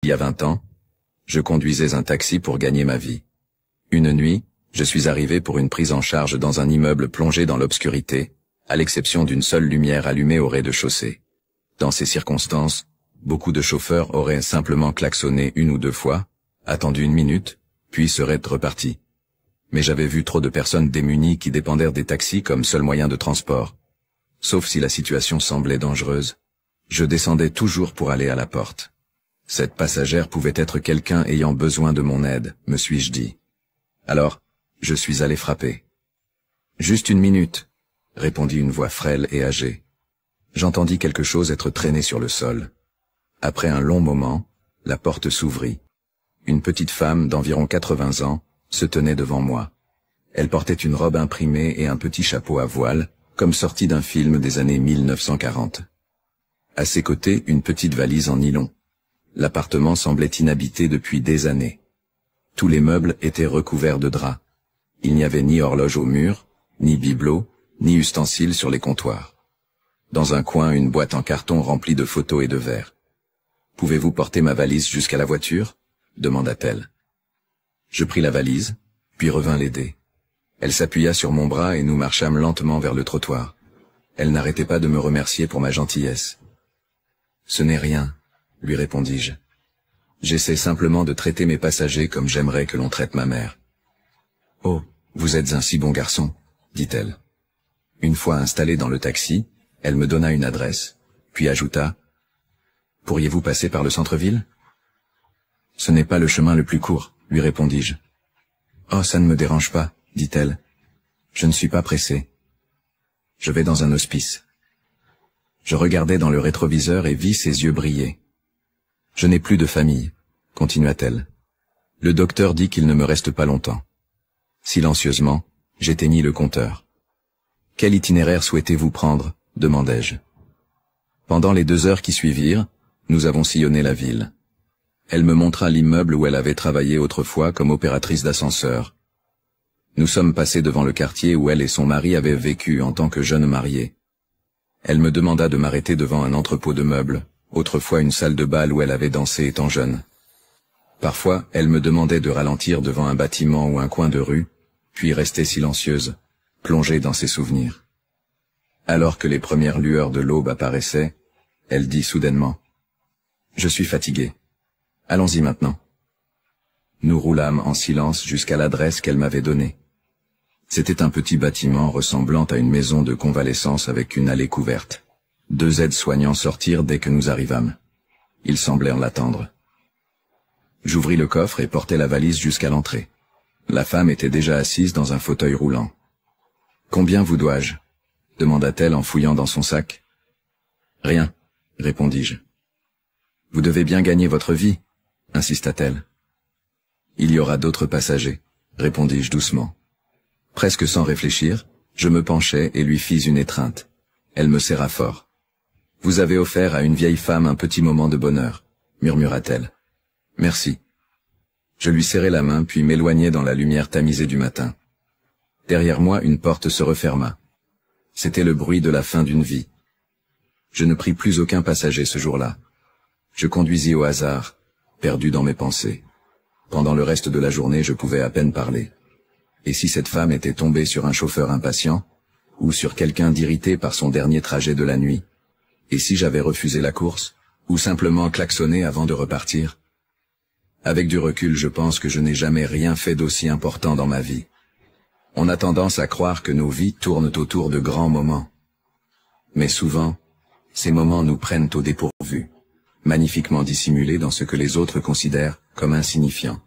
Il y a 20 ans, je conduisais un taxi pour gagner ma vie. Une nuit, je suis arrivé pour une prise en charge dans un immeuble plongé dans l'obscurité, à l'exception d'une seule lumière allumée au rez-de-chaussée. Dans ces circonstances, beaucoup de chauffeurs auraient simplement klaxonné 1 ou 2 fois, attendu 1 minute, puis seraient repartis. Mais j'avais vu trop de personnes démunies qui dépendèrent des taxis comme seul moyen de transport. Sauf si la situation semblait dangereuse, je descendais toujours pour aller à la porte. Cette passagère pouvait être quelqu'un ayant besoin de mon aide, me suis-je dit. Alors, je suis allé frapper. « Juste 1 minute », répondit une voix frêle et âgée. J'entendis quelque chose être traîné sur le sol. Après un long moment, la porte s'ouvrit. Une petite femme d'environ 80 ans se tenait devant moi. Elle portait une robe imprimée et un petit chapeau à voile, comme sorti d'un film des années 1940. À ses côtés, une petite valise en nylon. L'appartement semblait inhabité depuis des années. Tous les meubles étaient recouverts de draps. Il n'y avait ni horloge au mur, ni bibelot, ni ustensiles sur les comptoirs. Dans un coin, une boîte en carton remplie de photos et de verres. « Pouvez-vous porter ma valise jusqu'à la voiture ?» demanda-t-elle. Je pris la valise, puis revins l'aider. Elle s'appuya sur mon bras et nous marchâmes lentement vers le trottoir. Elle n'arrêtait pas de me remercier pour ma gentillesse. « Ce n'est rien, » lui répondis-je. « J'essaie simplement de traiter mes passagers comme j'aimerais que l'on traite ma mère. »« Oh, vous êtes un si bon garçon, » dit-elle. Une fois installée dans le taxi, elle me donna une adresse, puis ajouta « Pourriez-vous passer par le centre-ville ?»« Ce n'est pas le chemin le plus court, » lui répondis-je. « Oh, ça ne me dérange pas, » dit-elle. « Je ne suis pas pressé. Je vais dans un hospice. » Je regardai dans le rétroviseur et vis ses yeux briller. « Je n'ai plus de famille, » continua-t-elle. « Le docteur dit qu'il ne me reste pas longtemps. » Silencieusement, j'éteignis le compteur. « Quel itinéraire souhaitez-vous prendre ?» demandai-je. Pendant les 2 heures qui suivirent, nous avons sillonné la ville. Elle me montra l'immeuble où elle avait travaillé autrefois comme opératrice d'ascenseur. Nous sommes passés devant le quartier où elle et son mari avaient vécu en tant que jeunes mariés. Elle me demanda de m'arrêter devant un entrepôt de meubles, autrefois une salle de bal où elle avait dansé étant jeune. Parfois, elle me demandait de ralentir devant un bâtiment ou un coin de rue, puis rester silencieuse, plongée dans ses souvenirs. Alors que les premières lueurs de l'aube apparaissaient, elle dit soudainement « Je suis fatiguée. Allons-y maintenant. » Nous roulâmes en silence jusqu'à l'adresse qu'elle m'avait donnée. C'était un petit bâtiment ressemblant à une maison de convalescence avec une allée couverte. 2 aides-soignants sortirent dès que nous arrivâmes. Ils semblèrent l'attendre. J'ouvris le coffre et portai la valise jusqu'à l'entrée. La femme était déjà assise dans un fauteuil roulant. « Combien vous dois-je » demanda-t-elle en fouillant dans son sac. « Rien » répondis-je. « Vous devez bien gagner votre vie » insista-t-elle. « Il y aura d'autres passagers » répondis-je doucement. Presque sans réfléchir, je me penchai et lui fis une étreinte. Elle me serra fort. « Vous avez offert à une vieille femme un petit moment de bonheur » murmura-t-elle. « Merci. » Je lui serrai la main puis m'éloignai dans la lumière tamisée du matin. Derrière moi, une porte se referma. C'était le bruit de la fin d'une vie. Je ne pris plus aucun passager ce jour-là. Je conduisis au hasard, perdu dans mes pensées. Pendant le reste de la journée, je pouvais à peine parler. Et si cette femme était tombée sur un chauffeur impatient, ou sur quelqu'un d'irrité par son dernier trajet de la nuit? Et si j'avais refusé la course, ou simplement klaxonné avant de repartir? Avec du recul, je pense que je n'ai jamais rien fait d'aussi important dans ma vie. On a tendance à croire que nos vies tournent autour de grands moments. Mais souvent, ces moments nous prennent au dépourvu, magnifiquement dissimulés dans ce que les autres considèrent comme insignifiant.